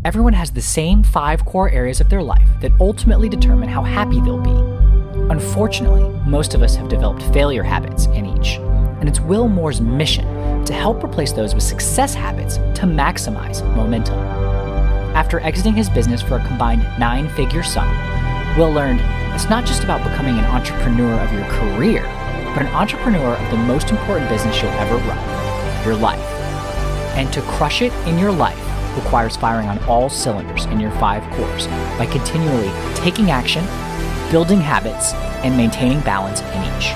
Everyone has the same 5 core areas of their life that ultimately determine how happy they'll be. Unfortunately, most of us have developed failure habits in each, and it's Will Moore's mission to help replace those with success habits to maximize momentum. After exiting his business for a combined 9-figure sum, Will learned it's not just about becoming an entrepreneur of your career, but an entrepreneur of the most important business you'll ever run, your life. And to crush it in your life requires firing on all cylinders in your 5 cores by continually taking action, building habits, and maintaining balance in each.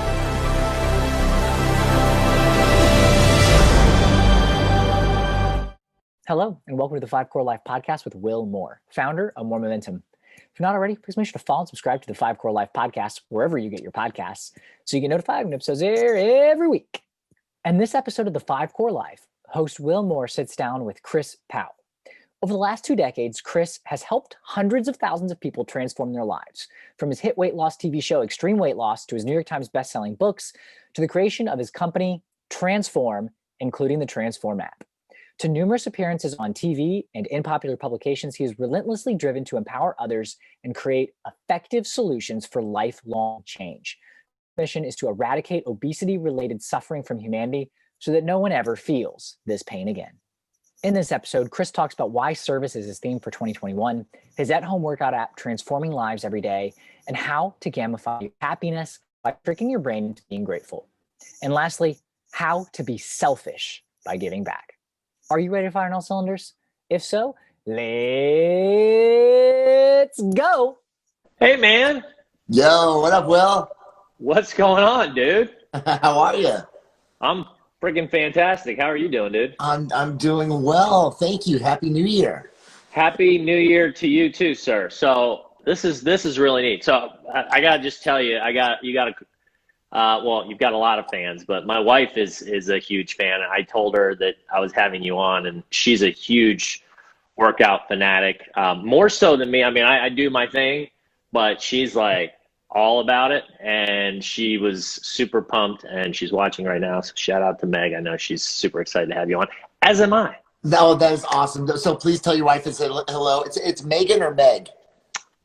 Hello, and welcome to the 5 Core Life podcast with Will Moore, founder of More Momentum. If you're not already, please make sure to follow and subscribe to the 5 Core Life podcast wherever you get your podcasts so you get notified when episodes air every week. And this episode of the 5 Core Life, host Will Moore sits down with Chris Powell. Over the last 2 decades, Chris has helped hundreds of thousands of people transform their lives, from his hit weight loss TV show Extreme Weight Loss to his New York Times best-selling books to the creation of his company Transform, including the Transform app. To numerous appearances on TV and in popular publications, he is relentlessly driven to empower others and create effective solutions for lifelong change. His mission is to eradicate obesity-related suffering from humanity so that no one ever feels this pain again. In this episode, Chris talks about why service is his theme for 2021, his at-home workout app transforming lives every day, and how to gamify your happiness by tricking your brain into being grateful. And lastly, how to be selfish by giving back. Are you ready to fire on all cylinders? If so, let's go. Hey, man. Yo, what up, Will? What's going on, dude? How are you? I'm freaking fantastic. How are you doing, dude? I'm doing well. Thank you. Happy New Year. Happy New Year to you too, sir. So this is really neat. So I gotta just tell you, well, you've got a lot of fans, but my wife is a huge fan. I told her that I was having you on, and she's a huge workout fanatic, more so than me. I mean, I do my thing, but she's like all about it, and she was super pumped, and she's watching right now. So shout out to Meg. I know she's super excited to have you on, as am I. No, that is awesome. So please tell your wife and say hello. It's Megan or Meg?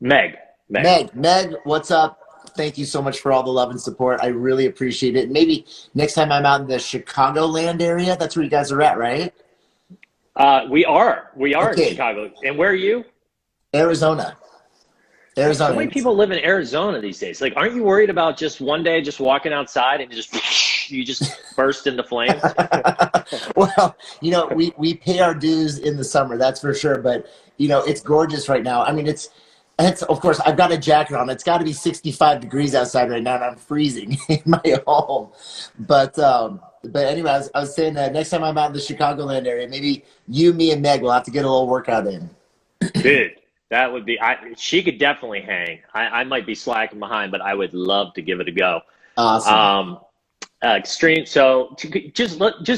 Meg. Meg, what's up? Thank you so much for all the love and support. I really appreciate it. Maybe next time I'm out in the Chicagoland area, that's where you guys are at, right? We are Okay. in Chicago. And where are you? Arizona. So many people live in Arizona these days. Like, aren't you worried about just one day just walking outside and you just burst into flames? Well, we pay our dues in the summer, that's for sure. But, it's gorgeous right now. I mean, it's of course, I've got a jacket on. It's got to be 65 degrees outside right now, and I'm freezing in my home. But anyway, I was saying that next time I'm out in the Chicagoland area, maybe you, me, and Meg will have to get a little workout in. Dude, that would be. She could definitely hang. I might be slacking behind, but I would love to give it a go. Awesome. Extreme. So just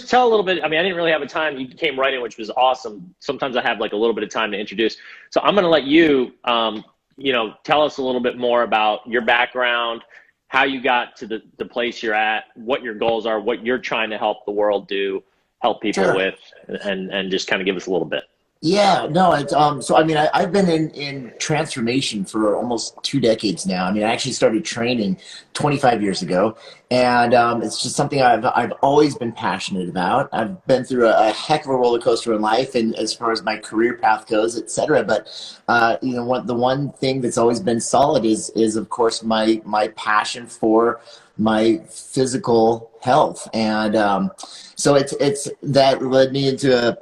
tell a little bit. I mean, I didn't really have a time. You came right in, which was awesome. Sometimes I have like a little bit of time to introduce. So I'm going to let you, tell us a little bit more about your background, how you got to the place you're at, what your goals are, what you're trying to help the world do, help people Sure. with, and just kind of give us a little bit. Yeah, no, it's so I mean I've been in transformation for almost 2 decades now. I mean, I actually started training 25 years ago, and it's just something I've always been passionate about. I've been through a heck of a roller coaster in life, and as far as my career path goes, etc. But the one thing that's always been solid is of course my passion for my physical health, and so it's that led me into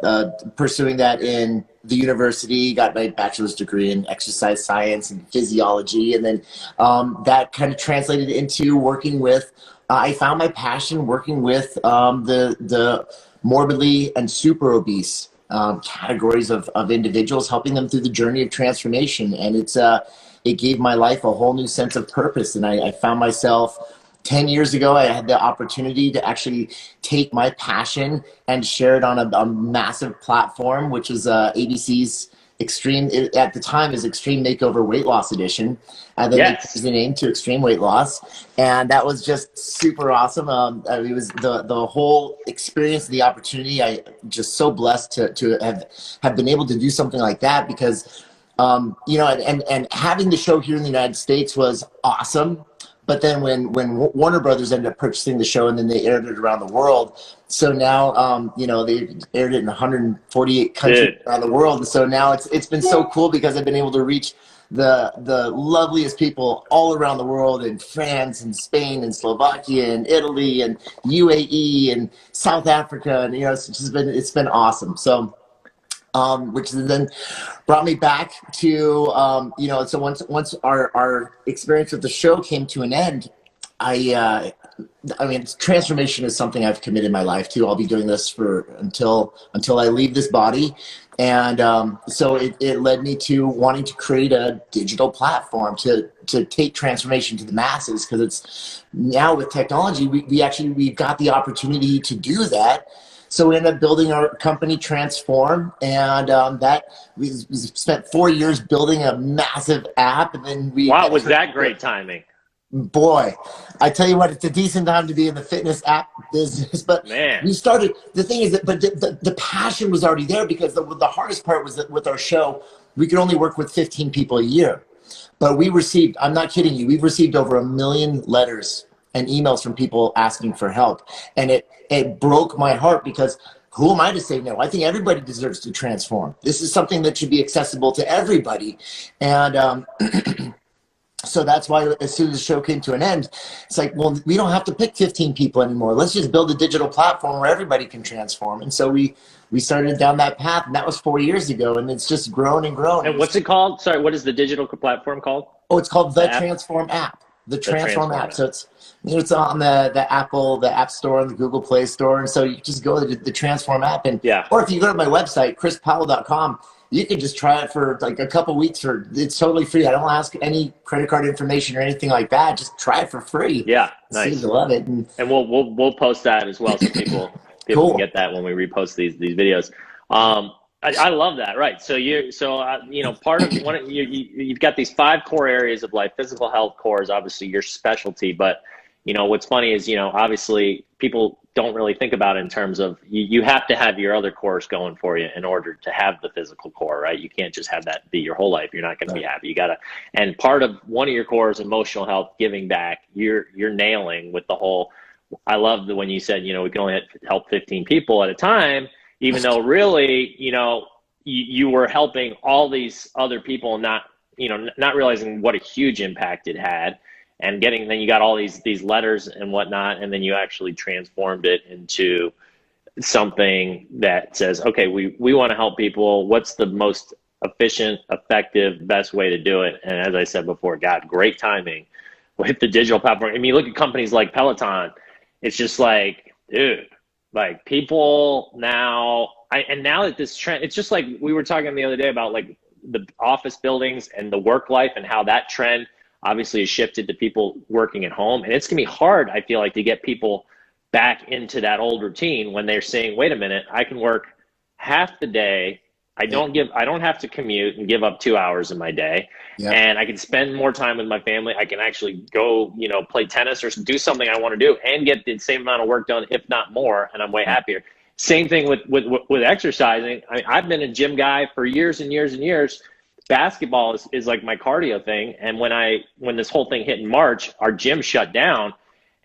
pursuing that in the university. Got my bachelor's degree in exercise science and physiology, and then that kind of translated into working with. I found my passion working with the morbidly and super obese categories of individuals, helping them through the journey of transformation, and it gave my life a whole new sense of purpose, and I found myself. 10 years ago, I had the opportunity to actually take my passion and share it on a massive platform, which was ABC's at the time is Extreme Makeover Weight Loss Edition. And then they changed the name to Extreme Weight Loss. And that was just super awesome. It was the whole experience, the opportunity. I just so blessed to have been able to do something like that because, you know, and having the show here in the United States was awesome. But then when Warner Brothers ended up purchasing the show and then they aired it around the world. So now, you know, they aired it in 148 countries around the world. And so now it's been so cool because I've been able to reach the loveliest people all around the world in France and Spain and Slovakia and Italy and UAE and South Africa. And, you know, it's been awesome. So, which then brought me back to, you know, so once our experience with the show came to an end, I mean, transformation is something I've committed my life to. I'll be doing this until I leave this body. And so it led me to wanting to create a digital platform to take transformation to the masses, because it's now with technology, we've got the opportunity to do that. So we ended up building our company, Transform, and that we spent 4 years building a massive app, and then wow, was that great timing? Boy, I tell you what, it's a decent time to be in the fitness app business. But man, we started. The thing is that, but the passion was already there, because the hardest part was that with our show, we could only work with 15 people a year, but we received. I'm not kidding you. We've received over 1 million letters and emails from people asking for help. And it broke my heart, because who am I to say no? I think everybody deserves to transform. This is something that should be accessible to everybody. And so that's why as soon as the show came to an end, it's like, well, we don't have to pick 15 people anymore. Let's just build a digital platform where everybody can transform. And so we started down that path, and that was 4 years ago, and it's just grown and grown. And what's it called? Sorry, what is the digital platform called? Oh, it's called the Transform app. The Transform app. So it's on the Apple, the App Store, and the Google Play Store. And so you just go to the Transform app, and or if you go to my website, chrispowell.com, you can just try it for like a couple weeks. It's totally free. I don't ask any credit card information or anything like that. Just try it for free. Yeah, nice. Seem to love it. And we'll post that as well, so people can get that when we repost these videos. I love that. Right. So you know, part of you've got these 5 core areas of life. Physical health core is obviously your specialty, but you know, what's funny is, you know, obviously people don't really think about it in terms of you have to have your other cores going for you in order to have the physical core, right? You can't just have that be your whole life. You're not going to be happy. You gotta, and part of one of your cores, emotional health, giving back, you're nailing with the whole. I love when you said, you know, we can only help 15 people at a time, even though really, you know, you were helping all these other people, not realizing what a huge impact it had. And then you got all these letters and whatnot, and then you actually transformed it into something that says, okay, we want to help people. What's the most efficient, effective, best way to do it? And as I said before, God, great timing with the digital platform. I mean, you look at companies like Peloton, it's just like, dude, like people now, now that this trend, it's just like we were talking the other day about like the office buildings and the work life and how that trend obviously has shifted to people working at home. And it's gonna be hard, I feel like, to get people back into that old routine when they're saying, wait a minute, I can work half the day. I don't have to commute and give up 2 hours of my day. And I can spend more time with my family. I can actually go, you know, play tennis or do something I want to do and get the same amount of work done, if not more. And I'm way happier. Same thing with exercising. I mean, I've been a gym guy for years and years and years. Basketball is like my cardio thing. And when this whole thing hit in March, our gym shut down.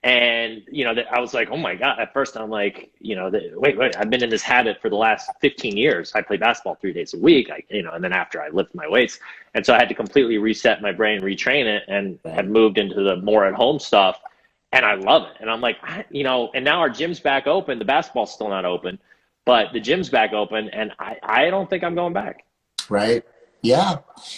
And, you know, I was like, oh my God, at first I'm like, you know, wait, I've been in this habit for the last 15 years. I play basketball 3 days a week, and then after I lift my weights. And so I had to completely reset my brain, retrain it, and have moved into the more at home stuff. And I love it. And I'm like, you know, and now our gym's back open. The basketball's still not open, but the gym's back open. And I don't think I'm going back. Right. Yeah.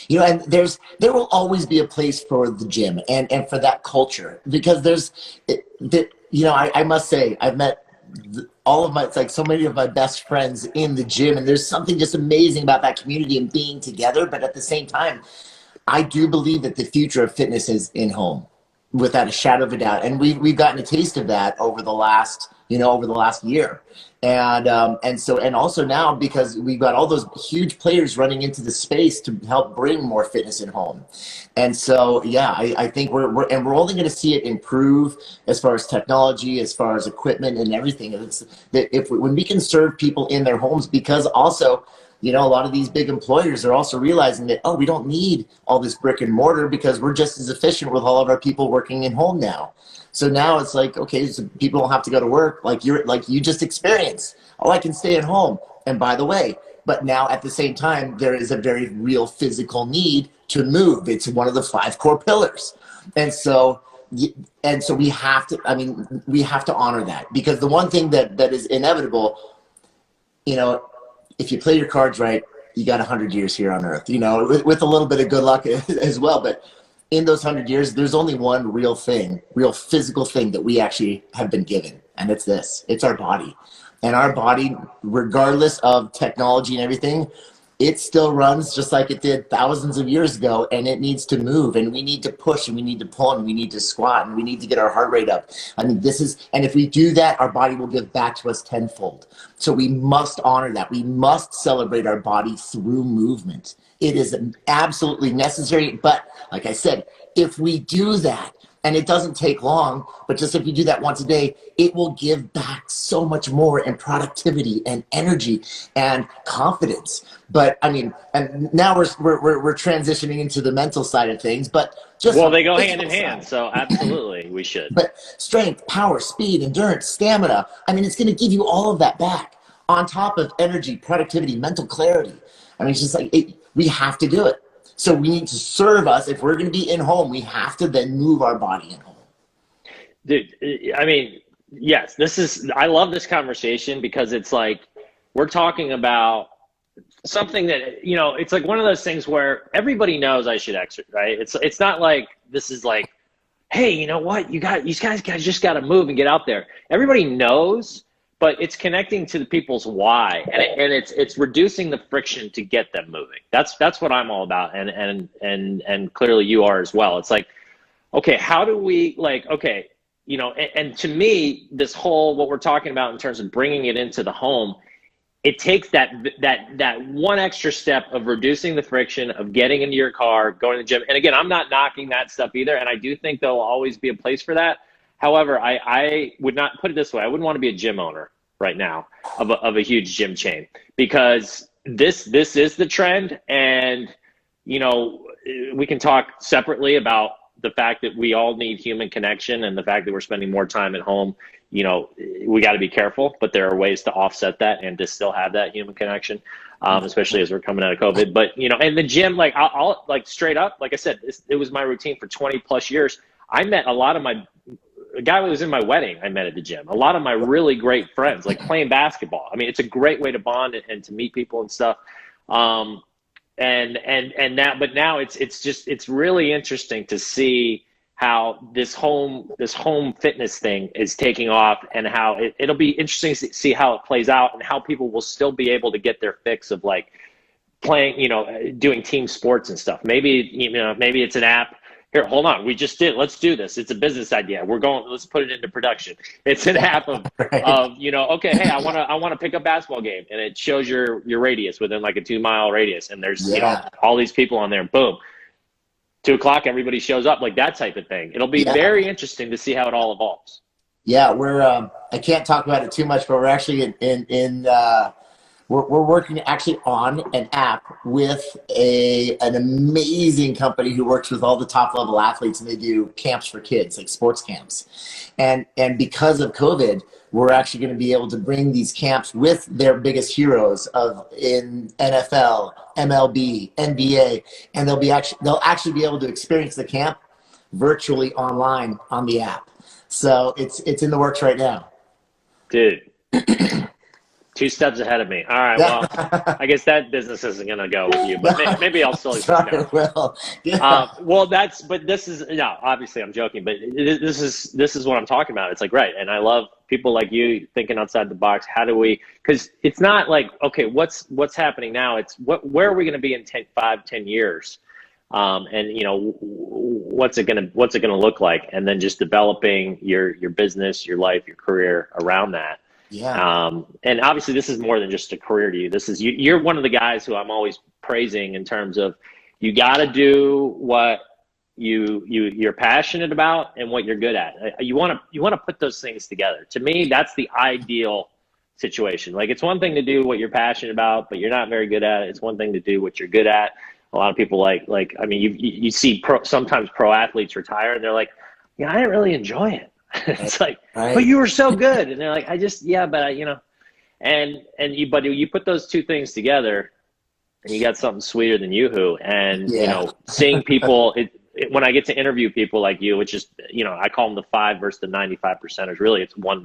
You know, and there will always be a place for the gym and for that culture, because you know, I must say, I've met it's like so many of my best friends in the gym, and there's something just amazing about that community and being together. But at the same time, I do believe that the future of fitness is in home, without a shadow of a doubt. And we've gotten a taste of that over the last over the last year. And also now, because we've got all those huge players running into the space to help bring more fitness in home. And so, yeah, I think we're only going to see it improve as far as technology, as far as equipment and everything. It's that when we can serve people in their homes, because also, a lot of these big employers are also realizing that, we don't need all this brick and mortar because we're just as efficient with all of our people working in home now. So now it's like, okay, so people don't have to go to work like you just experienced. I can stay at home. And by the way, but now at the same time, there is a very real physical need to move. It's one of the 5 core pillars. And so we have to honor that, because the one thing that is inevitable, if you play your cards right, you got 100 years here on earth, with a little bit of good luck as well. But in those 100 years, there's only one real physical thing that we actually have been given. And it's our body. And our body, regardless of technology and everything, it still runs just like it did thousands of years ago, and it needs to move, and we need to push, and we need to pull, and we need to squat, and we need to get our heart rate up. And if we do that, our body will give back to us tenfold. So we must honor that. We must celebrate our body through movement. It is absolutely necessary. But like I said, if we do that, and it doesn't take long, but just if you do that once a day, it will give back so much more in productivity and energy and confidence. But and now we're transitioning into the mental side of things. But they go hand in hand. So absolutely, we should. But strength, power, speed, endurance, stamina. It's going to give you all of that back on top of energy, productivity, mental clarity. It's just like we have to do it. So we need to serve us. If we're going to be in home, we have to then move our body in home. Dude, yes, I love this conversation, because it's like we're talking about something that, it's like one of those things where everybody knows I should exercise, right? It's not like this is like, hey, you know what? You guys just got to move and get out there. Everybody knows, but it's connecting to the people's why, and it's reducing the friction to get them moving. That's what I'm all about, and clearly you are as well. It's like, okay, how do we and to me, this whole what we're talking about in terms of bringing it into the home, it takes that one extra step of reducing the friction of getting into your car, going to the gym. And again, I'm not knocking that stuff either, and I do think there'll always be a place for that. However, I would not put it this way. I wouldn't want to be a gym owner right now of a huge gym chain, because this is the trend. And, we can talk separately about the fact that we all need human connection, and the fact that we're spending more time at home. We got to be careful, but there are ways to offset that and to still have that human connection, especially as we're coming out of COVID. But, and the gym, I'll straight up, like I said, it was my routine for 20 plus years. I met a guy who was in my wedding, I met at the gym. A lot of my really great friends, like playing basketball. It's a great way to bond and to meet people and stuff. But now it's really interesting to see how this home fitness thing is taking off, and how it'll be interesting to see how it plays out, and how people will still be able to get their fix of playing, doing team sports and stuff. Maybe it's an app. Here, hold on. We just did. Let's do this. It's a business idea. Let's put it into production. It's an app of okay, hey, I want to pick up a basketball game, and it shows your radius within like a 2-mile radius, and there's all these people on there. Boom, 2:00, everybody shows up, like that type of thing. It'll be very interesting to see how it all evolves. Yeah, we're I can't talk about it too much, but we're actually we're working actually on an app with an amazing company who works with all the top level athletes, and they do camps for kids, like sports camps. And because of COVID, we're actually going to be able to bring these camps with their biggest heroes in NFL, MLB, NBA, and they'll actually be able to experience the camp virtually online on the app. So it's in the works right now. Dude. 2 steps ahead of me. All right, well, I guess that business isn't going to go with you, but maybe I'll still. Sorry, Will. Yeah. But this is, obviously I'm joking, but this is what I'm talking about. It's like, right. And I love people like you thinking outside the box. How do we, because it's not like, okay, what's happening now? It's where are we going to be in 10 years? and what's it gonna look like, and then just developing your business, your life, your career around that. Yeah. And obviously this is more than just a career to you. This is you're one of the guys who I'm always praising in terms of you got to do what you're passionate about and what you're good at. You want to put those things together. To me, that's the ideal situation. Like, it's one thing to do what you're passionate about, but you're not very good at it. It's one thing to do what you're good at. A lot of people like I mean, you see sometimes pro athletes retire and they're like, yeah, I didn't really enjoy it. It's like, Right. but you were so good. And they're like, but but you put those two things together and you got something sweeter than YooHoo. And, seeing people, when I get to interview people like you, which is, I call them the 5 versus the 95 percenters. Really, it's 1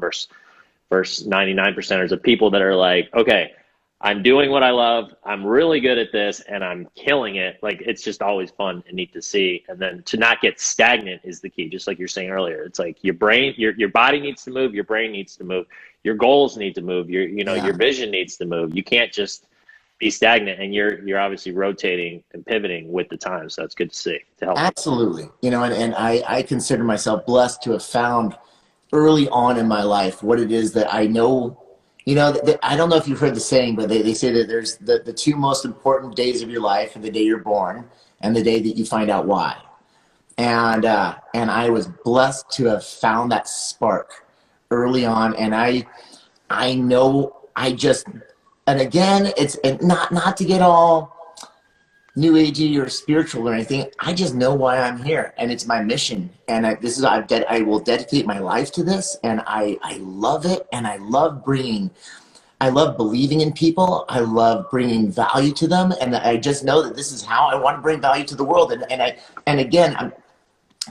versus 99 percenters of people that are like, okay, I'm doing what I love. I'm really good at this and I'm killing it. Like, it's just always fun and neat to see. And then to not get stagnant is the key. Just like you're saying earlier, it's like your brain, your body needs to move, your brain needs to move, your goals need to move, your vision needs to move. You can't just be stagnant, and you're obviously rotating and pivoting with the time. So that's good to see, to help. Absolutely. And I consider myself blessed to have found early on in my life what it is that I know. I don't know if you've heard the saying, but they say that there's the 2 most important days of your life are the day you're born and the day that you find out why. And I was blessed to have found that spark early on. And I know and again, it's not to get all new agey or spiritual or anything. I just know why I'm here, and it's my mission. And I will dedicate my life to this, and I love it. And I love believing in people. I love bringing value to them. And I just know that this is how I want to bring value to the world. And again, I'm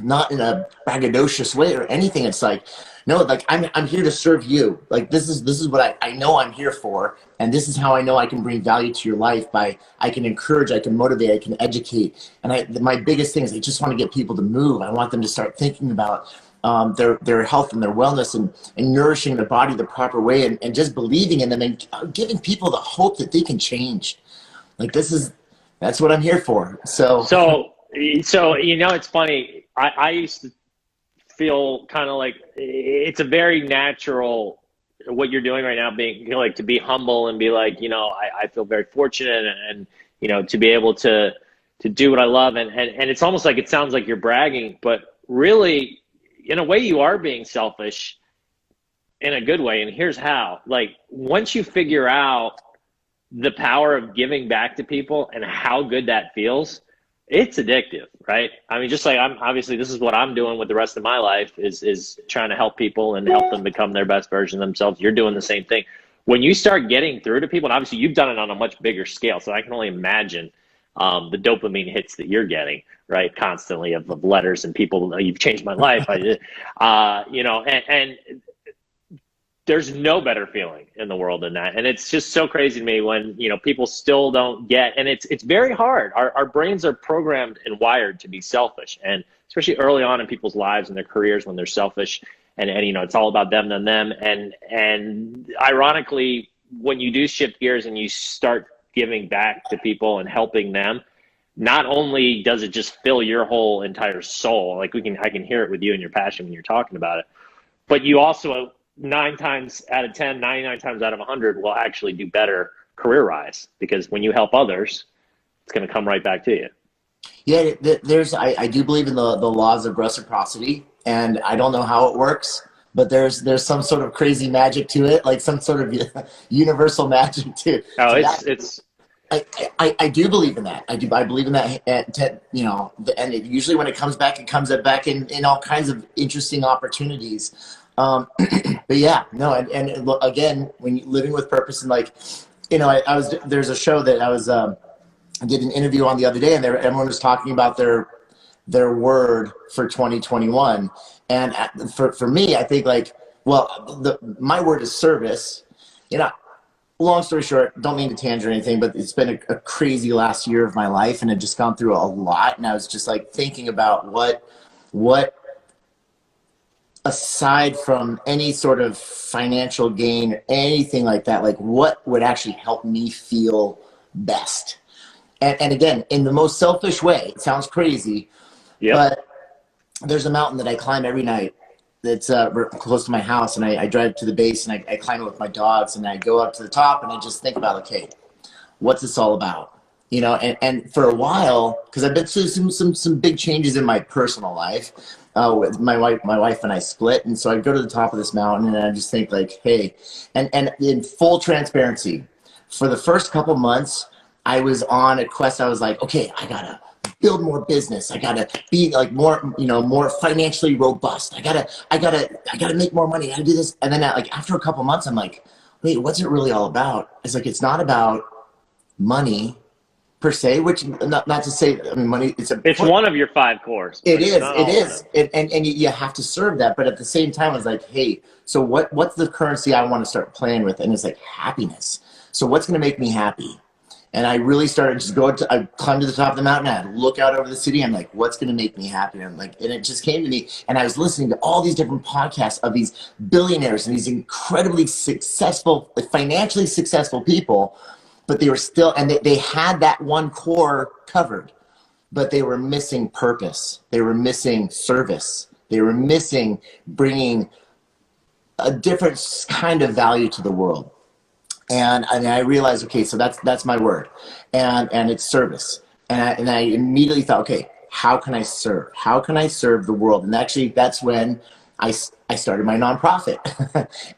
not in a braggadocious way or anything. It's like, no, like I'm here to serve you. Like, this is what I know I'm here for. And this is how I know I can bring value to your life I can encourage, I can motivate, I can educate. And my biggest thing is I just want to get people to move. I want them to start thinking about their health and their wellness and nourishing their body the proper way and just believing in them and giving people the hope that they can change. Like, that's what I'm here for. So It's funny. I used to feel kind of like it's a very natural what you're doing right now, being like to be humble and be like, I feel very fortunate and to be able to do what I love, and it's almost like it sounds like you're bragging, but really in a way you are being selfish in a good way. And here's how. Like, once you figure out the power of giving back to people and how good that feels, it's addictive, right? I mean, just like obviously this is what I'm doing with the rest of my life is trying to help people and help them become their best version of themselves. You're doing the same thing. When you start getting through to people, and obviously you've done it on a much bigger scale, so I can only imagine the dopamine hits that you're getting, right? Constantly of letters and people, you've changed my life. And there's no better feeling in the world than that. And it's just so crazy to me when, people still don't get, and it's very hard. Our brains are programmed and wired to be selfish. And especially early on in people's lives and their careers when they're selfish and it's all about them and them. And ironically, when you do shift gears and you start giving back to people and helping them, not only does it just fill your whole entire soul, like I can hear it with you and your passion when you're talking about it, but you also 9 times out of 10, 99 times out of 100 will actually do better career-wise, because when you help others, it's going to come right back to you. Yeah, I do believe in the laws of reciprocity, and I don't know how it works, but there's some sort of crazy magic to it, like some sort of universal magic to it. Oh, I do believe in that. I believe in that, and usually when it comes back back in all kinds of interesting opportunities. But yeah, no, and again, when you're living with purpose, and there's a show that I did an interview on the other day, and everyone was talking about their word for 2021. And for me, I think my word is service. Long story short, don't mean to tangent or anything, but it's been a crazy last year of my life, and I've just gone through a lot. And I was just thinking about what aside from any sort of financial gain or anything like that, what would actually help me feel best. And again, in the most selfish way, it sounds crazy, but there's a mountain that I climb every night that's close to my house, and I drive to the base, and I climb it with my dogs, and I go up to the top, and I just think about, okay, what's this all about? You know, and for a while, because I've been through some big changes in my personal life. My wife and I split, and so I go to the top of this mountain, and I just think like, hey, and in full transparency, for the first couple months, I was on a quest. I was like, okay, I gotta build more business. I gotta be like more, more financially robust. I gotta make more money. I gotta do this. And then like after a couple months, I'm like, wait, what's it really all about? It's like, it's not about money per se, which not to say, I mean, money, it's one of your 5 cores. It is. And you have to serve that. But at the same time, I was like, hey, so what's the currency I want to start playing with? And it's like happiness. So what's going to make me happy? And I really started I climbed to the top of the mountain, and I look out over the city. I'm like, what's going to make me happy? And it just came to me. And I was listening to all these different podcasts of these billionaires and these incredibly successful, financially successful people, but they were still, and they had that one core covered, but they were missing purpose. They were missing service. They were missing bringing a different kind of value to the world. And I realized, okay, so that's my word, and it's service. And I immediately thought, okay, how can I serve? How can I serve the world? And actually, that's when I started my nonprofit.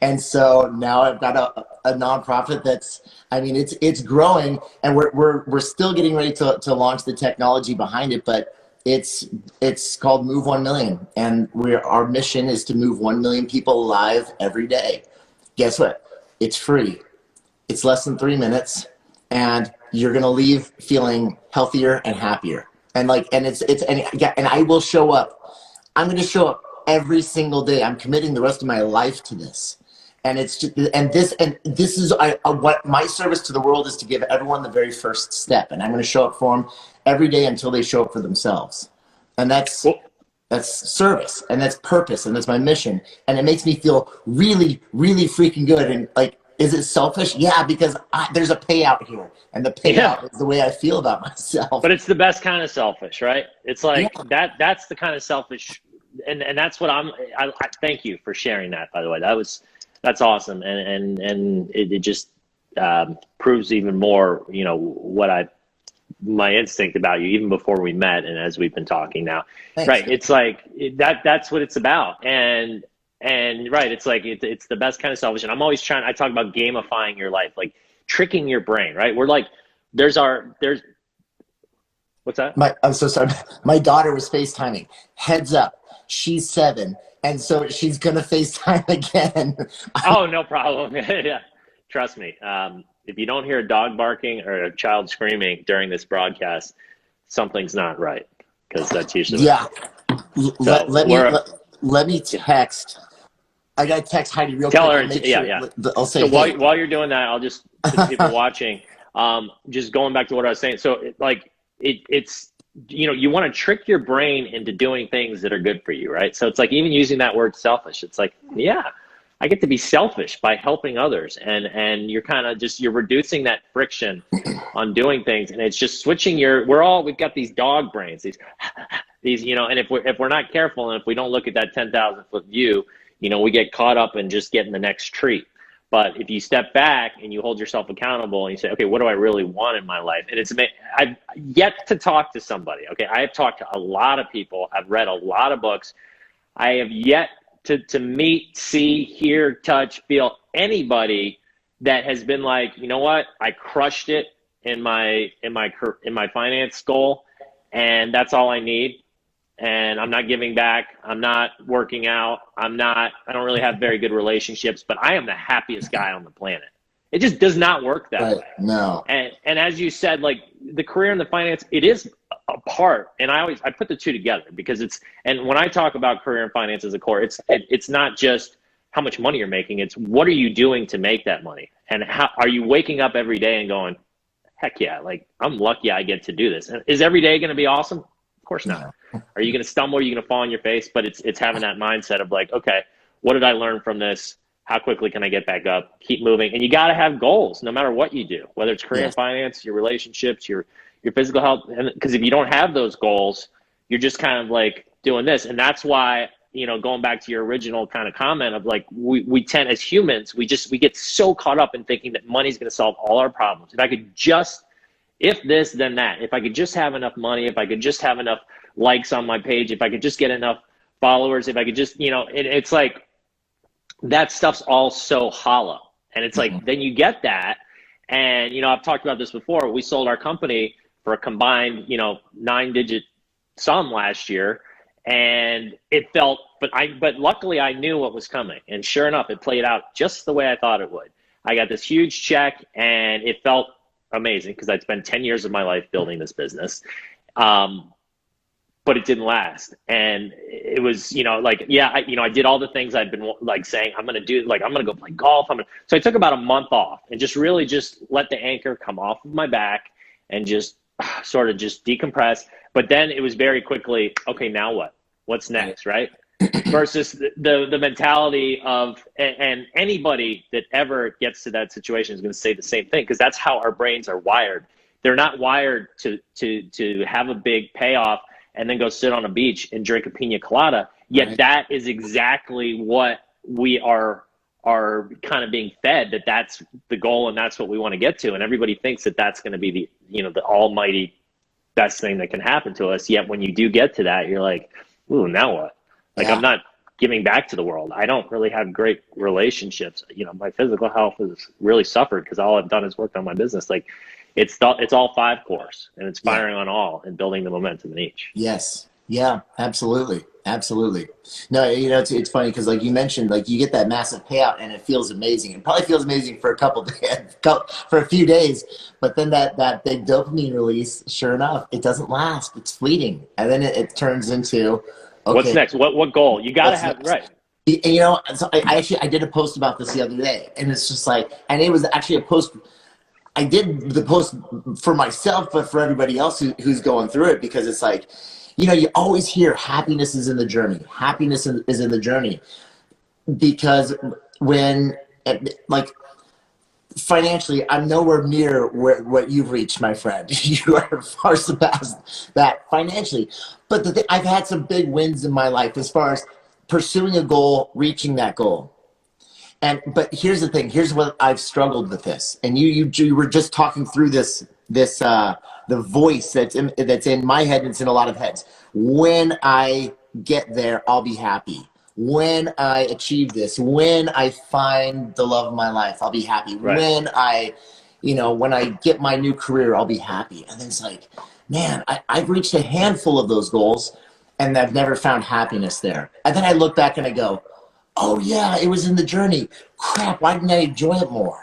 And so now I've got a nonprofit that's, I mean, it's growing, and we're still getting ready to launch the technology behind it, but it's called Move 1 Million, and our mission is to move 1 million people alive every day. Guess what? It's free. It's less than 3 minutes, and you're gonna leave feeling healthier and happier. And I will show up. I'm gonna show up every single day. I'm committing the rest of my life to this. And it's just, this is what my service to the world is, to give everyone the very first step. And I'm going to show up for them every day until they show up for themselves. And that's service, and that's purpose, and that's my mission. And it makes me feel really, really freaking good. And like, is it selfish? Yeah, because there's a payout here, and the payout is the way I feel about myself. But it's the best kind of selfish, right? It's like that's the kind of selfish, and that's what I thank you for sharing that, by the way. That's awesome, and it just proves even more, what my instinct about you, even before we met and as we've been talking now. Thanks. Right? It's like that's what it's about, and right, it's like it's the best kind of selfish. And I'm always I talk about gamifying your life, like tricking your brain, right? We're like, there's what's that? I'm so sorry. My daughter was FaceTiming. Heads up, she's 7. And so she's going to FaceTime again. Oh, no problem. Yeah. Trust me. If you don't hear a dog barking or a child screaming during this broadcast, something's not right. Because that's usually let me text. I got to text Heidi real quick. Tell her. I'll say, so while you're doing that, I'll just, to the people watching, just going back to what I was saying. So it's, you want to trick your brain into doing things that are good for you, right? So it's like, even using that word selfish, it's like, yeah, I get to be selfish by helping others. And you're kind of you're reducing that friction on doing things. And it's just switching we've got these dog brains, these, and if we're not careful, and if we don't look at that 10,000 foot view, we get caught up in just getting the next treat. But if you step back and you hold yourself accountable and you say, okay, what do I really want in my life? And I've yet to talk to somebody. Okay, I have talked to a lot of people. I've read a lot of books. I have yet to meet, see, hear, touch, feel anybody that has been like, you know what? I crushed it in my finance goal, and that's all I need. And I'm not giving back. I'm not working out. I don't really have very good relationships, but I am the happiest guy on the planet. It just does not work that way. No. And as you said, like the career and the finance, it is a part. And I put the two together because and when I talk about career and finance as a core, it's not just how much money you're making. It's what are you doing to make that money? And how are you waking up every day and going, heck yeah, like I'm lucky I get to do this. And is every day going to be awesome? Of course not. Are you going to stumble? Are you going to fall on your face? But it's having that mindset of like, okay, what did I learn from this? How quickly can I get back up? Keep moving. And you got to have goals no matter what you do, whether it's career and finance, your relationships, your your physical health. And because if you don't have those goals, you're just kind of like doing this. And that's why, you know, going back to your original kind of comment of like, we tend as humans, we get so caught up in thinking that money's going to solve all our problems. If I could just, if this, then that, if I could just have enough money, if I could just have enough likes on my page, if I could just get enough followers, if I could just, you know, it's like, that stuff's all so hollow. And it's like, then you get that. And, you know, I've talked about this before. We sold our company for a combined, you know, 9-digit sum last year. And it felt, but luckily I knew what was coming. And sure enough, it played out just the way I thought it would. I got this huge check and it felt amazing because I'd spent 10 years of my life building this business. But it didn't last. And it was, you know, like, yeah, I did all the things I'd been like saying, I'm going to do, like, I'm going to go play golf. So I took about a month off and just really just let the anchor come off of my back and just sort of just decompress. But then it was very quickly, okay, now what? What's next, right? Versus the mentality of, and anybody that ever gets to that situation is going to say the same thing, because that's how our brains are wired. They're not wired to have a big payoff and then go sit on a beach and drink a pina colada. Yet right. That is exactly what we are kind of being fed, that's the goal and that's what we want to get to. And everybody thinks that that's going to be the, you know, the almighty best thing that can happen to us. Yet when you do get to that, you're like, ooh, now what? Like, I'm not giving back to the world. I don't really have great relationships. You know, my physical health has really suffered because all I've done is worked on my business. Like, it's all 5 cores and it's firing on all and building the momentum in each. Yes. Yeah, absolutely. Absolutely. No, you know, it's funny because like you mentioned, like you get that massive payout and it feels amazing. It probably feels amazing for for a few days, but then that big dopamine release, sure enough, it doesn't last. It's fleeting. And then it turns into, okay, what's next? What goal? You got to have, next? Right. You know, so I did a post about this the other day, and it's just like, and it was actually a post. I did the post for myself, but for everybody else who's going through it, because it's like, you know, you always hear happiness is in the journey. Happiness is in the journey. Because when, like, financially, I'm nowhere near what you've reached, my friend. You are far surpassed that financially. But I've had some big wins in my life as far as pursuing a goal, reaching that goal. But here's the thing. Here's what I've struggled with this. And you were just talking through this the voice that's in my head and it's in a lot of heads. When I get there, I'll be happy. When I achieve this, when I find the love of my life, I'll be happy. Right. When I get my new career, I'll be happy. And then it's like, man, I've reached a handful of those goals and I've never found happiness there. And then I look back and I go, oh yeah, it was in the journey. Crap, why didn't I enjoy it more?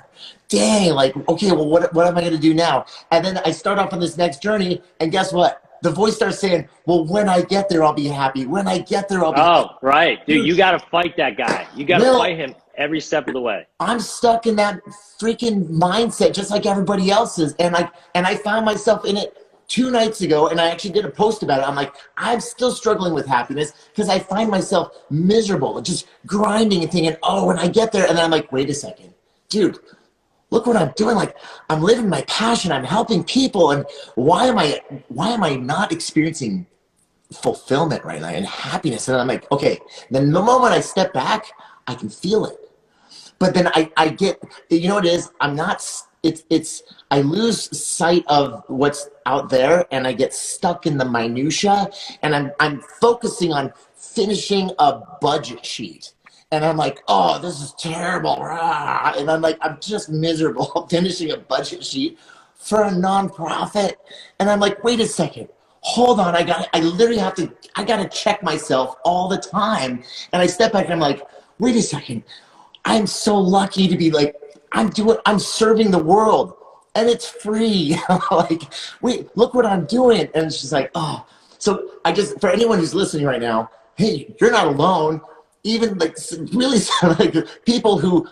Dang, like, okay, well, what am I going to do now? And then I start off on this next journey, and guess what? The voice starts saying, well, when I get there, I'll be happy. When I get there, I'll be happy. Oh, right. Dude, you got to fight that guy. You got to fight him every step of the way. I'm stuck in that freaking mindset, just like everybody else is. And I found myself in it 2 nights ago, and I actually did a post about it. I'm like, I'm still struggling with happiness because I find myself miserable, just grinding and thinking, oh, when I get there, and then I'm like, wait a second, dude, look what I'm doing. Like, I'm living my passion. I'm helping people, and why am I not experiencing fulfillment right now and happiness? And I'm like, okay. Then the moment I step back, I can feel it. But then I get, you know what it is? I lose sight of what's out there, and I get stuck in the minutia, and I'm focusing on finishing a budget sheet. And I'm like, oh, this is terrible. And I'm like, I'm just miserable finishing a budget sheet for a nonprofit. And I'm like, wait a second, hold on. I gotta check myself all the time. And I step back and I'm like, wait a second. I'm so lucky to be like, I'm serving the world and it's free. Like, wait, look what I'm doing. And it's just like, oh. So for anyone who's listening right now, hey, you're not alone. Even like really like people who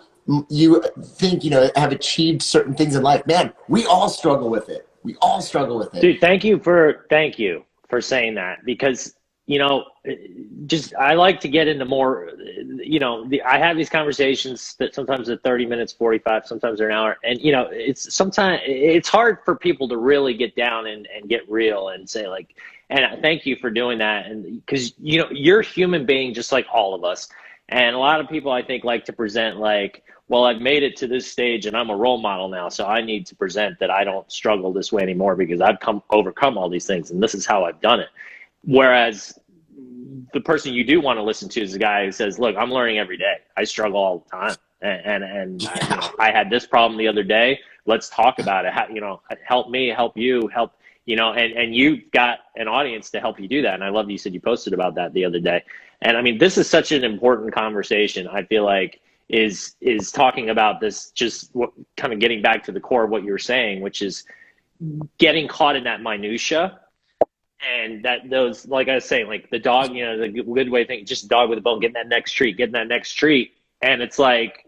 you think, have achieved certain things in life, man, we all struggle with it. We all struggle with it. Dude, thank you for saying that, because just I like to get into more, I have these conversations that sometimes are 30 minutes, 45, sometimes they're an hour. And, sometimes it's hard for people to really get down and get real and say like, and thank you for doing that. And because, you're a human being just like all of us. And a lot of people, I think, like to present like, well, I've made it to this stage and I'm a role model now. So I need to present that I don't struggle this way anymore because I've overcome all these things. And this is how I've done it. Whereas the person you do want to listen to is the guy who says, look, I'm learning every day. I struggle all the time. And I had this problem the other day. Let's talk about it. Help me, help you, and you've got an audience to help you do that. And I love you said you posted about that the other day. And I mean, this is such an important conversation. I feel like is talking about this, just kind of getting back to the core of what you're saying, which is getting caught in that minutia. And that those, like I was saying, like the dog, the good way to think, just dog with a bone, getting that next treat. And it's like,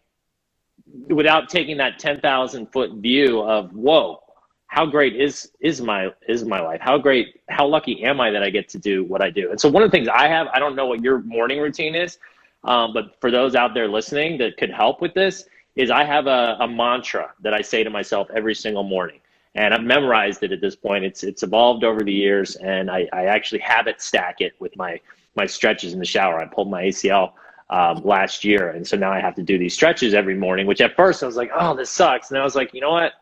without taking that 10,000 foot view of, whoa, how great is my life? How lucky am I that I get to do what I do? And so one of the things I don't know what your morning routine is, but for those out there listening that could help with this, is I have a mantra that I say to myself every single morning. And I've memorized it at this point. It's evolved over the years, and I actually habit stack it with my stretches in the shower. I pulled my ACL last year, and so now I have to do these stretches every morning, which at first I was like, oh, this sucks. And I was like, you know what?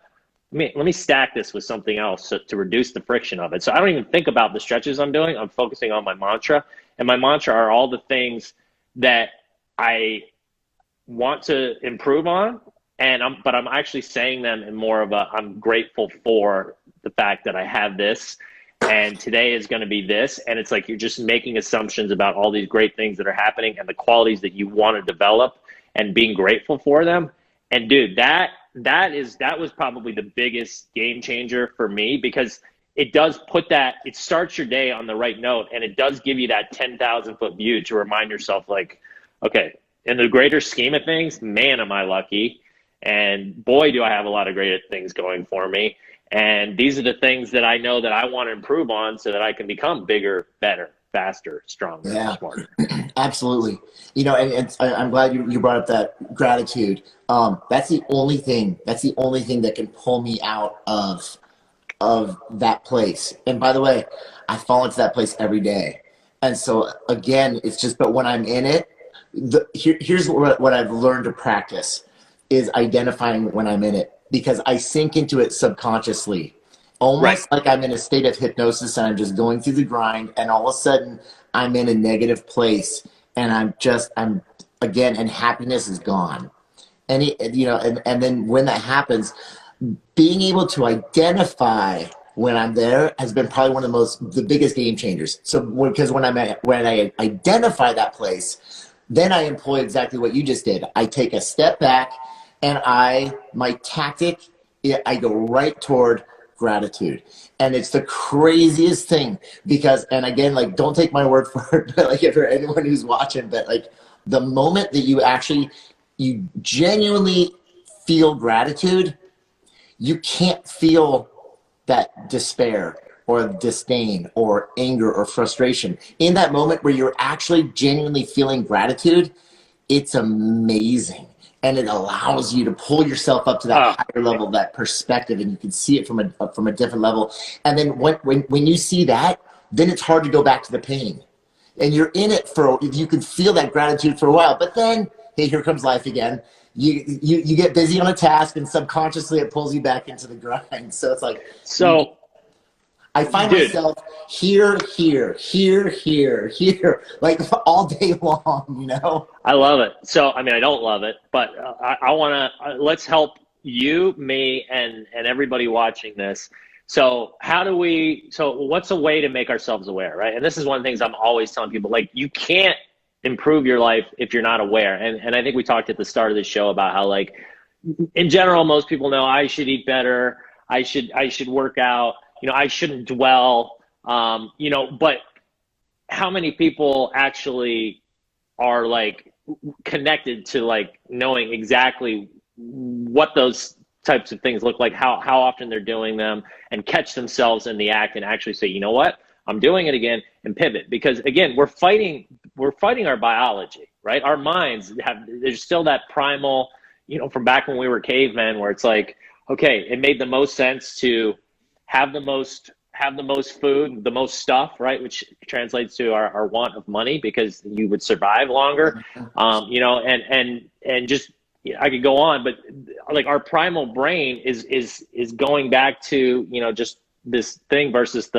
Let me stack this with something else to reduce the friction of it. So I don't even think about the stretches I'm doing. I'm focusing on my mantra. And my mantra are all the things that I want to improve on. But I'm actually saying them in more of I'm grateful for the fact that I have this, and today is going to be this. And it's like, you're just making assumptions about all these great things that are happening and the qualities that you want to develop and being grateful for them. And dude, that was probably the biggest game changer for me, because it does it starts your day on the right note. And it does give you that 10,000 foot view to remind yourself like, okay, in the greater scheme of things, man, am I lucky. And boy, do I have a lot of great things going for me. And these are the things that I know that I want to improve on so that I can become bigger, better, faster, stronger, smarter. Absolutely. And I'm glad you brought up that gratitude. That's the only thing that can pull me out of that place. And by the way, I fall into that place every day. And so again, it's just, but when I'm in it, here's what I've learned to practice is identifying when I'm in it, because I sink into it subconsciously, almost like I'm in a state of hypnosis and I'm just going through the grind, and all of a sudden I'm in a negative place, and I'm again, and happiness is gone. And and then when that happens, being able to identify when I'm there has been probably one of the biggest game changers. So because when I identify that place, then I employ exactly what you just did. I take a step back, and my tactic, I go right toward gratitude. And it's the craziest thing because, and again, like, don't take my word for it, but like, if you're anyone who's watching, but like the moment that you genuinely feel gratitude, you can't feel that despair or disdain or anger or frustration. In that moment where you're actually genuinely feeling gratitude, it's amazing. And it allows you to pull yourself up to that higher level, that perspective, and you can see it from a different level. And then when you see that, then it's hard to go back to the pain. And you're in it you can feel that gratitude for a while, but then, hey, here comes life again. You get busy on a task, and subconsciously it pulls you back into the grind. So it's like, I find myself here, like all day long, I love it. So, I mean, I don't love it, but I want to, let's help you, me, and everybody watching this. So what's a way to make ourselves aware, right? And this is one of the things I'm always telling people, like, you can't improve your life if you're not aware. And I think we talked at the start of the show about how, like, in general, most people know I should eat better. I should work out. I shouldn't dwell, but how many people actually are like connected to like knowing exactly what those types of things look like, how often they're doing them, and catch themselves in the act and actually say, you know what, I'm doing it again, and pivot. Because again, we're fighting our biology, right? Our minds there's still that primal, from back when we were cavemen, where it's like, okay, it made the most sense to have the most food, the most stuff, right? Which translates to our want of money, because you would survive longer. And just, I could go on, but like our primal brain is going back to, just this thing versus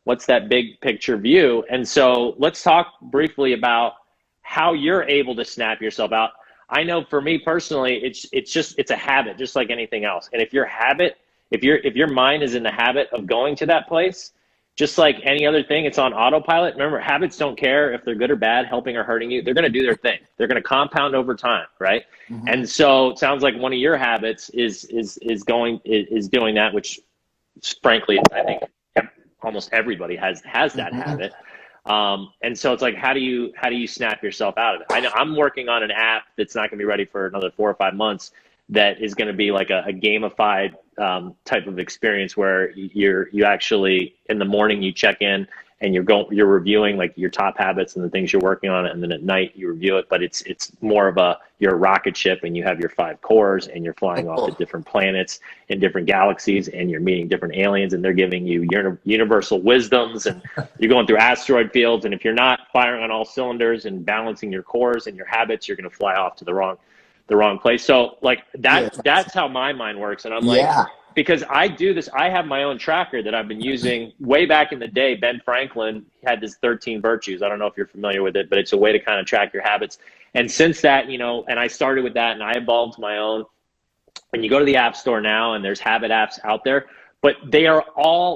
what's that big picture view. And so let's talk briefly about how you're able to snap yourself out. I know for me personally, it's a habit, just like anything else. And if your mind is in the habit of going to that place, just like any other thing, it's on autopilot. Remember, habits don't care if they're good or bad, helping or hurting you. They're going to do their thing. They're going to compound over time, right? Mm-hmm. And so it sounds like one of your habits is doing that, which frankly, I think almost everybody has that mm-hmm. habit. And so it's like, how do you snap yourself out of it? I know I'm working on an app that's not going to be ready for another 4 or 5 months. That is going to be like a gamified type of experience, where you actually, in the morning you check in and you're reviewing like your top habits and the things you're working on, and then at night you review it. But it's more of you're a rocket ship, and you have your 5 cores, and you're flying off to different planets in different galaxies, and you're meeting different aliens, and they're giving you universal wisdoms, and you're going through asteroid fields. And if you're not firing on all cylinders and balancing your cores and your habits, you're going to fly off to the wrong place. So like that's how my mind works. And I'm like, because I do this, I have my own tracker that I've been using way back in the day. Ben Franklin had this 13 virtues. I don't know if you're familiar with it, but it's a way to kind of track your habits. And since that, and I started with that, and I evolved my own. And you go to the App Store now, and there's habit apps out there, but they are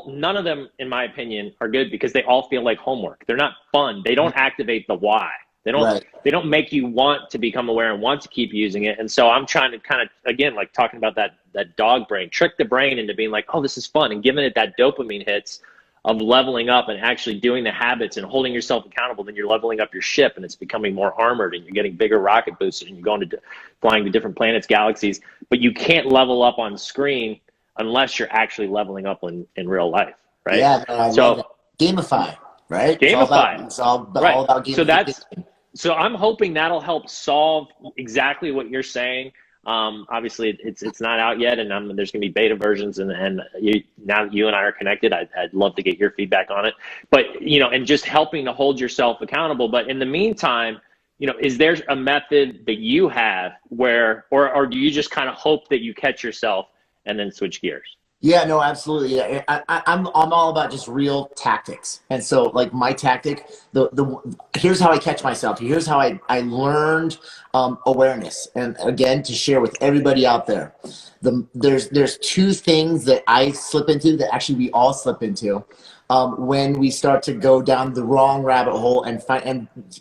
none of them, in my opinion, are good, because they all feel like homework. They're not fun. They don't activate the why. They don't make you want to become aware and want to keep using it. And so I'm trying to kind of, again, like talking about that dog brain, trick the brain into being like, oh, this is fun, and giving it that dopamine hits of leveling up and actually doing the habits and holding yourself accountable. Then you're leveling up your ship, and it's becoming more armored, and you're getting bigger rocket boosters, and you're going to flying to different planets, galaxies. But you can't level up on screen unless you're actually leveling up in real life, right? Yeah, so Gamify, right? It's all about gamification. So I'm hoping that'll help solve exactly what you're saying. Obviously, it's not out yet, and there's going to be beta versions. And now that you and I are connected, I'd love to get your feedback on it. But and just helping to hold yourself accountable. But in the meantime, is there a method that you have where, or do you just kind of hope that you catch yourself and then switch gears? Yeah, no, absolutely. Yeah. I'm all about just real tactics. And so like my tactic, here's how I catch myself. Here's how I learned awareness. And again, to share with everybody out there, there's 2 things that I slip into, that actually we all slip into, when we start to go down the wrong rabbit hole and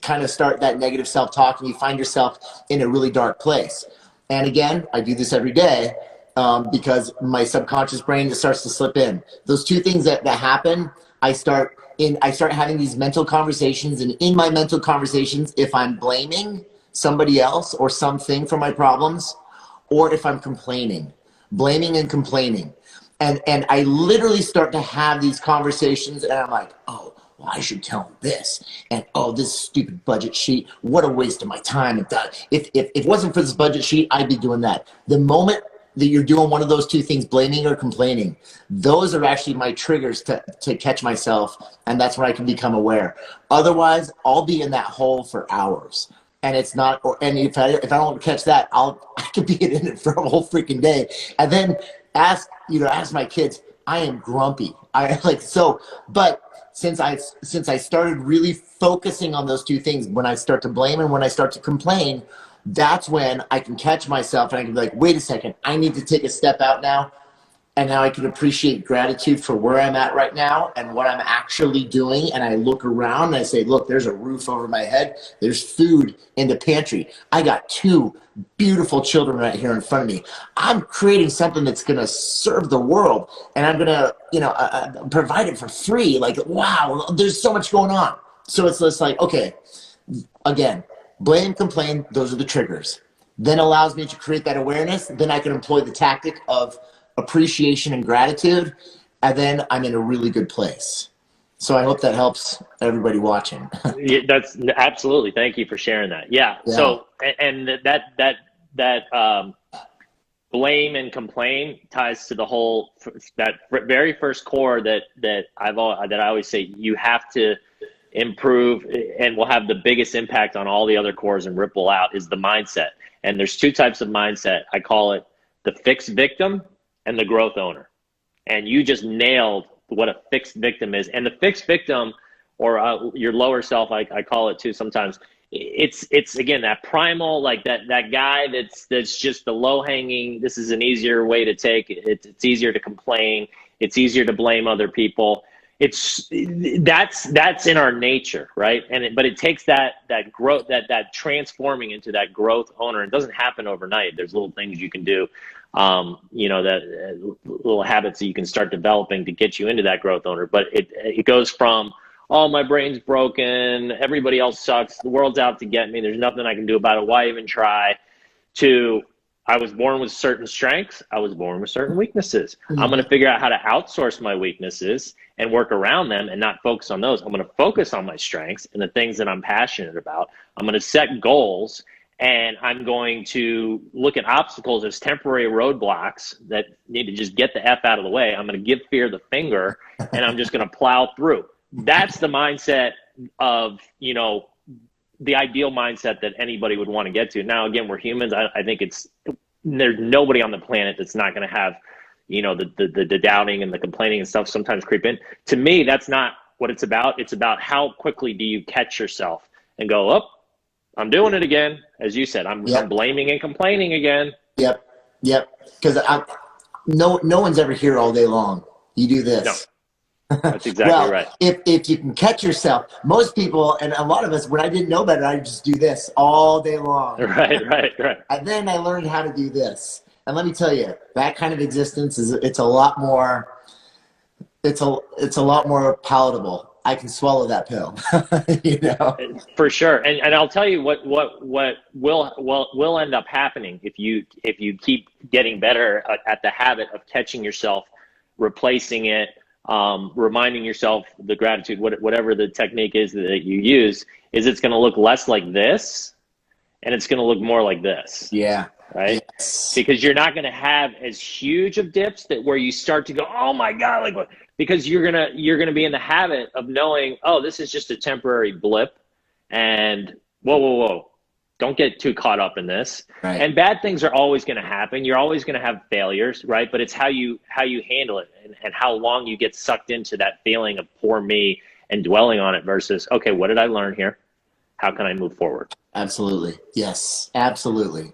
kind of start that negative self-talk, and you find yourself in a really dark place. And again, I do this every day. Because my subconscious brain just starts to slip in. Those 2 things that happen, I start having these mental conversations, and in my mental conversations, if I'm blaming somebody else or something for my problems, or if I'm blaming and complaining. And I literally start to have these conversations, and I'm like, oh, well, I should tell him this, and oh, this stupid budget sheet, what a waste of my time. If it wasn't for this budget sheet, I'd be doing that. The moment that you're doing one of those 2 things, blaming or complaining, those are actually my triggers to catch myself, and that's where I can become aware. Otherwise, I'll be in that hole for hours, and it's not. And if I don't catch that, I could be in it for a whole freaking day, and then ask my kids. I am grumpy. But since I started really focusing on those 2 things, when I start to blame and when I start to complain, that's when I can catch myself, and I can be like, wait a second, I need to take a step out now. And now I can appreciate gratitude for where I'm at right now and what I'm actually doing. And I look around and I say, look, there's a roof over my head. There's food in the pantry. I got 2 beautiful children right here in front of me. I'm creating something that's going to serve the world, and I'm going to, provide it for free. Like, wow, there's so much going on. So it's just like, okay, again, blame, complain, those are the triggers. Then allows me to create that awareness. Then I can employ the tactic of appreciation and gratitude, and then I'm in a really good place. So I hope that helps everybody watching. Yeah, that's absolutely. Thank you for sharing that. Yeah. Yeah. So, and that blame and complain ties to the whole, that very first core that I always say you have to improve and will have the biggest impact on all the other cores and ripple out, is the mindset. And there's two types of mindset. I call it the fixed victim and the growth owner. And you just nailed what a fixed victim is. And the fixed victim, or your lower self, I call it too sometimes, it's again that primal, like that guy that's just the low hanging, this is an easier way to take it, it's easier to complain, it's easier to blame other people. That's in our nature, right? But it takes that growth, that transforming into that growth owner. It doesn't happen overnight. There's little things you can do, that little habits that you can start developing to get you into that growth owner. But it goes from, oh, my brain's broken, everybody else sucks, the world's out to get me, there's nothing I can do about it, why even try, to I was born with certain strengths, I was born with certain weaknesses. Mm-hmm. I'm going to figure out how to outsource my weaknesses and work around them and not focus on those. I'm going to focus on my strengths and the things that I'm passionate about. I'm going to set goals, and I'm going to look at obstacles as temporary roadblocks that need to just get the F out of the way. I'm going to give fear the finger, and I'm just going to plow through. That's the mindset of, the ideal mindset that anybody would want to get to. Now, again, we're humans. I think there's nobody on the planet that's not going to have, the doubting and the complaining and stuff sometimes creep in. To me, that's not what it's about. It's about how quickly do you catch yourself and go, oh, I'm doing it again. As you said, I'm blaming and complaining again. Yep. Because no one's ever here all day long. You do this. No. That's exactly right. If you can catch yourself, most people, and a lot of us, when I didn't know better, I just do this all day long. Right. And then I learned how to do this. And let me tell you, that kind of existence it's a lot more palatable. I can swallow that pill. For sure. And I'll tell you what will end up happening if you keep getting better at the habit of catching yourself, replacing it, reminding yourself the gratitude, whatever the technique is that you use, is it's going to look less like this and it's going to look more like this. Yeah. Right. Yes. Because you're not going to have as huge of dips where you start to go, oh my God, like what? Because you're going to be in the habit of knowing, oh, this is just a temporary blip, and whoa. Don't get too caught up in this. Right. And bad things are always going to happen. You're always going to have failures, right? But it's how you handle it and how long you get sucked into that feeling of poor me and dwelling on it versus, okay, what did I learn here? How can I move forward? Absolutely. Yes, absolutely.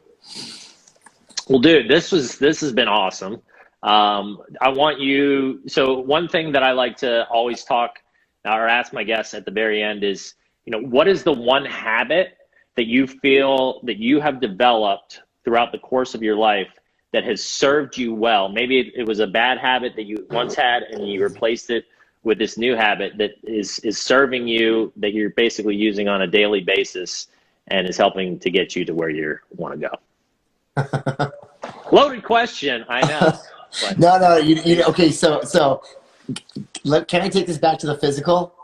Well, dude, this has been awesome. I want you, so one thing that I like to always talk or ask my guests at the very end is, what is the one habit that you feel that you have developed throughout the course of your life that has served you well? Maybe it was a bad habit that you once had and you replaced it with this new habit that is serving you, that you're basically using on a daily basis and is helping to get you to where you want to go. Loaded question, I know. But. No. Okay, so can I take this back to the physical?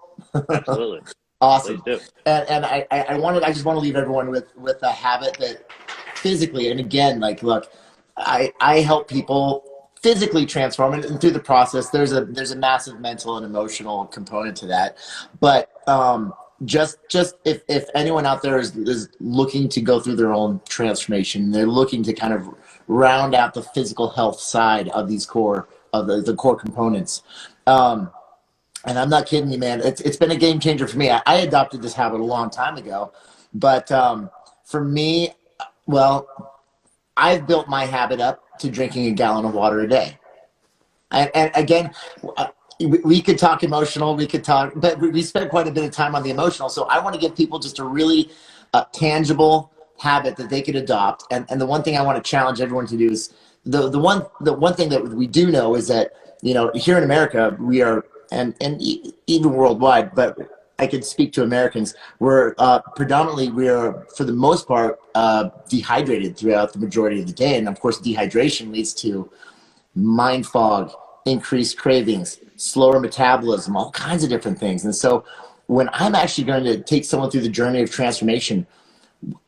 Absolutely. Awesome. And I just want to leave everyone with a habit that physically, and again, like, look, I help people physically transform, and through the process, there's a massive mental and emotional component to that. But just if anyone out there is looking to go through their own transformation, they're looking to kind of round out the physical health side of these core of the core components. And I'm not kidding you, man. It's been a game changer for me. I adopted this habit a long time ago, but for me, well, I've built my habit up to drinking a gallon of water a day. And again, we could talk emotional, but we spent quite a bit of time on the emotional. So I want to give people just a really tangible habit that they could adopt. And the one thing I want to challenge everyone to do is the one thing that we do know is that, here in America, we are, and even worldwide, but I could speak to Americans, we're predominantly, for the most part, dehydrated throughout the majority of the day. And of course, dehydration leads to mind fog, increased cravings, slower metabolism, all kinds of different things. And so when I'm actually going to take someone through the journey of transformation,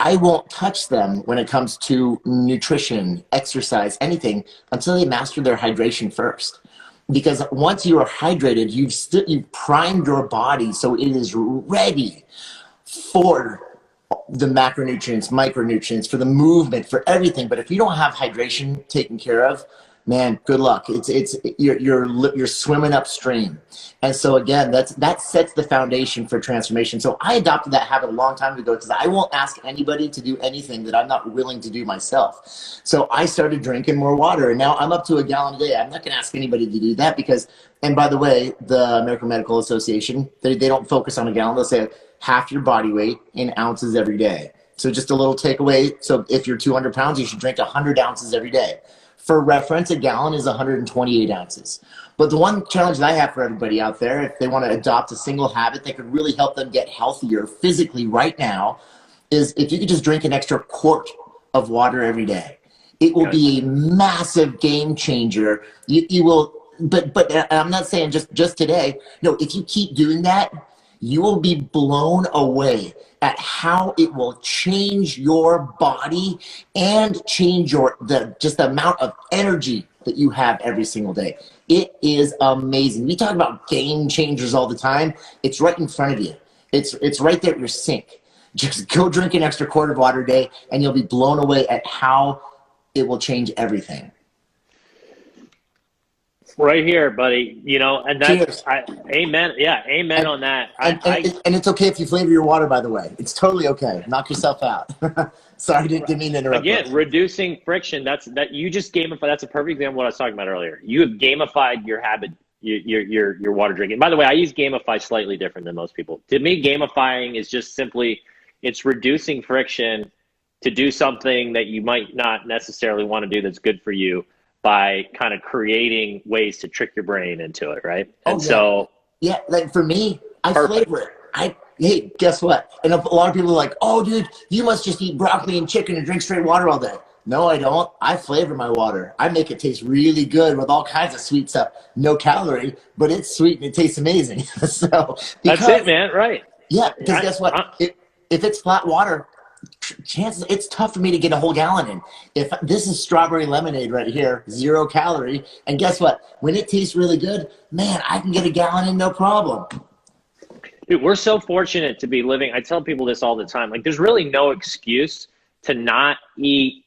I won't touch them when it comes to nutrition, exercise, anything until they master their hydration first. Because once you are hydrated, you've primed your body so it is ready for the macronutrients, micronutrients, for the movement, for everything. But if you don't have hydration taken care of, man, good luck. You're swimming upstream. And so again, that sets the foundation for transformation. So I adopted that habit a long time ago because I won't ask anybody to do anything that I'm not willing to do myself. So I started drinking more water, and now I'm up to a gallon a day. I'm not going to ask anybody to do that because, and by the way, the American Medical Association, they don't focus on a gallon. They'll say half your body weight in ounces every day. So just a little takeaway. So if you're 200 pounds, you should drink 100 ounces every day. For reference, a gallon is 128 ounces. But the one challenge that I have for everybody out there, if they want to adopt a single habit that could really help them get healthier physically right now, is if you could just drink an extra quart of water every day. It will be a massive game changer. You will, but I'm not saying just today. No, if you keep doing that, you will be blown away at how it will change your body and change just the amount of energy that you have every single day. It is amazing. We talk about game changers all the time. It's right in front of you. It's right there at your sink. Just go drink an extra quart of water a day and you'll be blown away at how it will change everything. Right here, buddy. And that's amen. Yeah, amen on that. And it's okay if you flavor your water, by the way. It's totally okay. Knock yourself out. Sorry, didn't mean to interrupt. Again, reducing friction. That you just gamify. That's a perfect example of what I was talking about earlier. You have gamified your habit, your water drinking. By the way, I use Gamify slightly different than most people. To me, gamifying is just simply it's reducing friction to do something that you might not necessarily want to do that's good for you, by kind of creating ways to trick your brain into it, right? Yeah, like for me, I flavor it. Hey, guess what? And a lot of people are like, oh, dude, you must just eat broccoli and chicken and drink straight water all day. No, I don't. I flavor my water. I make it taste really good with all kinds of sweet stuff. No calorie, but it's sweet and it tastes amazing. That's it, man. Right. Yeah, because guess what? If it's flat water, chances it's tough for me to get a whole gallon in. If this is strawberry lemonade right here, 0 calorie, and guess what? When it tastes really good, man, I can get a gallon in no problem. Dude, we're so fortunate to be living. I tell people this all the time. Like, there's really no excuse to not eat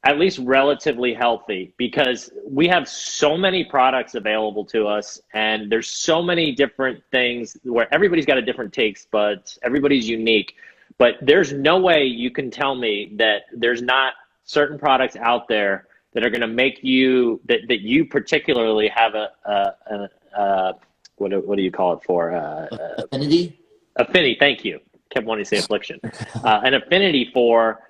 at least relatively healthy, because we have so many products available to us, and there's so many different things where everybody's got a different taste buds. Everybody's unique. But there's no way you can tell me that there's not certain products out there that are going to make you, that you particularly have what do you call it for? Affinity? Affinity, thank you. Kept wanting to say affliction. An affinity for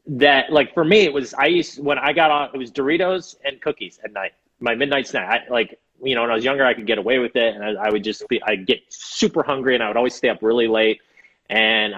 that. Like for me, when I got on, it was Doritos and cookies at night. My midnight snack. When I was younger, I could get away with it. And I'd get super hungry and I would always stay up really late. And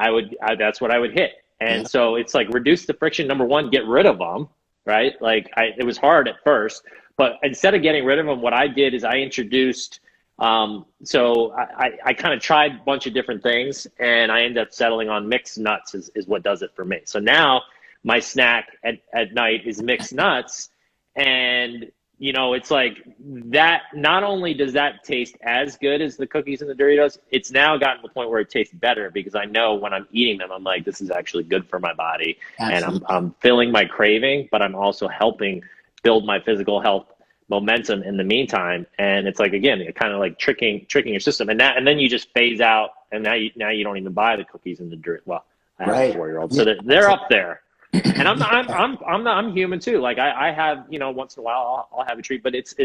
that's what I would hit. And so it's like, reduce the friction. Number one, get rid of them, right? It was hard at first, but instead of getting rid of them, what I did is I introduced, so I kind of tried a bunch of different things, and I ended up settling on mixed nuts is what does it for me. So now my snack at night is mixed nuts, and it's like that. Not only does that taste as good as the cookies and the Doritos, it's now gotten to the point where it tastes better, because I know when I'm eating them, I'm like, this is actually good for my body. Absolutely. And I'm filling my craving, but I'm also helping build my physical health momentum in the meantime. And it's like, again, it kind of like tricking your system, and then you just phase out, and now you don't even buy the cookies and the Doritos. Well, I have a 4-year-old, so they're up there. And I'm human too. Like I have, once in a while I'll have a treat, but it's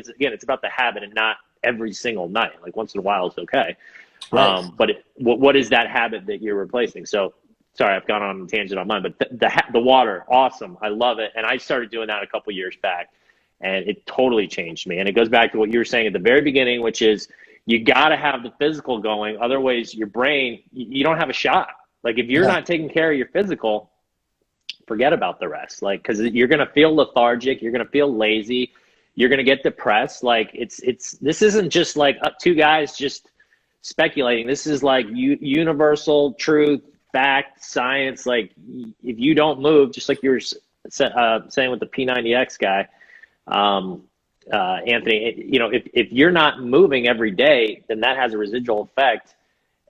about the habit and not every single night. Like once in a while it's okay. Right. But what is that habit that you're replacing? So sorry, I've gone on a tangent on mine, but the water, awesome. I love it. And I started doing that a couple years back, and it totally changed me. And it goes back to what you were saying at the very beginning, which is you got to have the physical going. Otherwise your brain, you don't have a shot. Like if you're not taking care of your physical, forget about the rest. Like, because you're going to feel lethargic, you're going to feel lazy, you're going to get depressed. Like this isn't just like two guys just speculating. This is like universal truth, fact, science. Like if you don't move, just like you were saying with the P90X guy, Anthony, if you're not moving every day, then that has a residual effect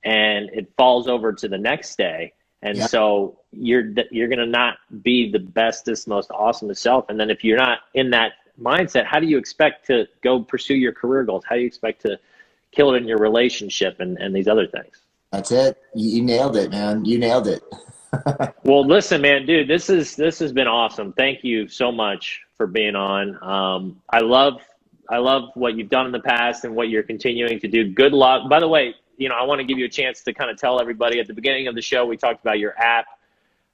and it falls over to the next day. And so you're going to not be the bestest, most awesomest self. And then if you're not in that mindset, how do you expect to go pursue your career goals? How do you expect to kill it in your relationship and these other things? That's it. You nailed it, man. You nailed it. Well, listen, man, dude, this has been awesome. Thank you so much for being on. I love what you've done in the past and what you're continuing to do. Good luck. By the way, I want to give you a chance to kind of tell everybody at the beginning of the show, we talked about your app,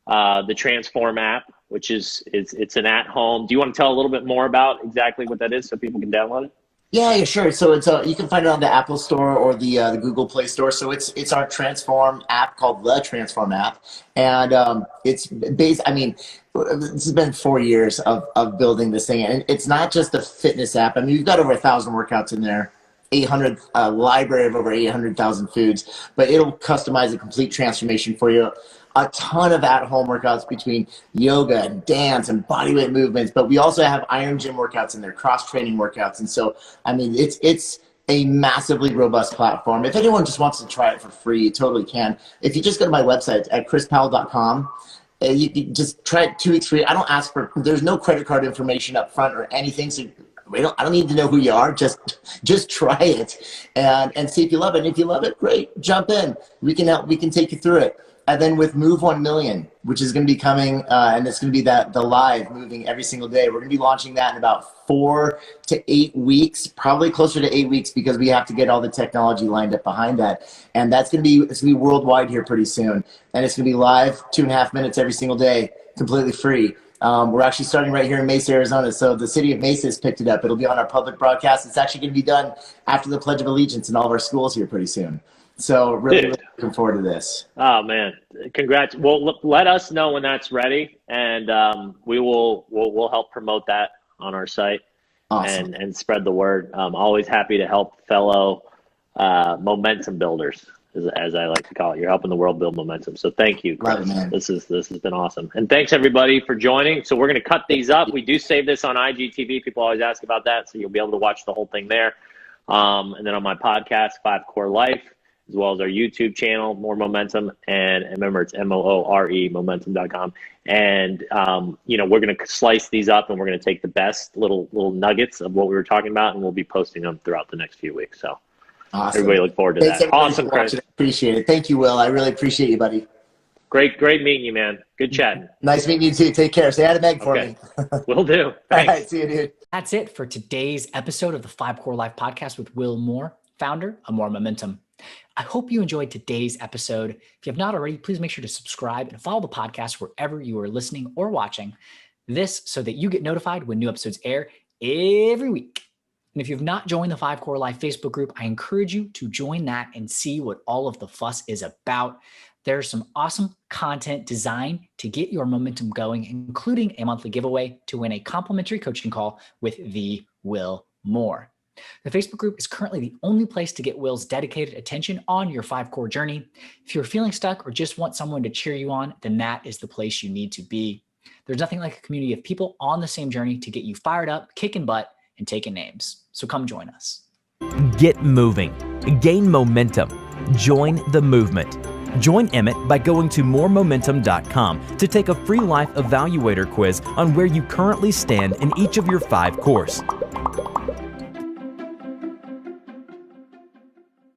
the Transform app, which it's an at-home. Do you want to tell a little bit more about exactly what that is so people can download it? Yeah, sure. So it's you can find it on the Apple Store or the Google Play Store. So it's our Transform app called the Transform app, and it's based. I mean, this has been 4 years of building this thing, and it's not just a fitness app. I mean, we've got over 1,000 workouts in there, 800 library of over 800,000 foods, but it'll customize a complete transformation for you. A ton of at-home workouts between yoga and dance and bodyweight movements, but we also have iron gym workouts in there, cross-training workouts. And so, I mean, it's a massively robust platform. If anyone just wants to try it for free, you totally can. If you just go to my website at chrispowell.com, you just try it 2 weeks free. I don't ask there's no credit card information up front or anything, so I don't need to know who you are. Just try it and see if you love it. And if you love it, great, jump in. We can help. We can take you through it. And then with Move 1 Million, which is going to be coming, and it's going to be the live moving every single day. We're going to be launching that in about 4 to 8 weeks, probably closer to 8 weeks, because we have to get all the technology lined up behind that. And it's going to be worldwide here pretty soon. And it's going to be live 2.5 minutes every single day, completely free. We're actually starting right here in Mesa, Arizona. So the city of Mesa has picked it up. It'll be on our public broadcast. It's actually going to be done after the Pledge of Allegiance in all of our schools here pretty soon. So really looking forward to this. Oh man, congrats! Well, let us know when that's ready, and we'll help promote that on our site. Awesome. and spread the word. I'm always happy to help fellow momentum builders, as I like to call it. You're helping the world build momentum. So thank you, Chris. This has been awesome, and thanks everybody for joining. So we're going to cut these up. We do save this on IGTV. People always ask about that, so you'll be able to watch the whole thing there. And then on my podcast, 5 Core Life, as well as our YouTube channel, More Momentum, and remember it's MOORE, momentum.com. And we're going to slice these up, and we're going to take the best little nuggets of what we were talking about, and we'll be posting them throughout the next few weeks. So awesome. Everybody look forward to that. Awesome, Chris. Appreciate it. Thank you, Will. I really appreciate you, buddy. Great meeting you, man. Good chatting. Nice meeting you too. Take care. Say hi to Meg for me. Will do. Thanks. All right, see you, dude. That's it for today's episode of the 5 Core Life podcast with Will Moore, founder of More Momentum. I hope you enjoyed today's episode. If you have not already, please make sure to subscribe and follow the podcast wherever you are listening or watching. This so that you get notified when new episodes air every week. And if you have not joined the 5 Core Life Facebook group, I encourage you to join that and see what all of the fuss is about. There's some awesome content designed to get your momentum going, including a monthly giveaway to win a complimentary coaching call with the Will Moore. The Facebook group is currently the only place to get Will's dedicated attention on your 5 core journey. If you're feeling stuck or just want someone to cheer you on, then that is the place you need to be. There's nothing like a community of people on the same journey to get you fired up, kicking butt, and taking names. So come join us. Get moving. Gain momentum. Join the movement. Join Emmett by going to moremomentum.com to take a free life evaluator quiz on where you currently stand in each of your 5 cores.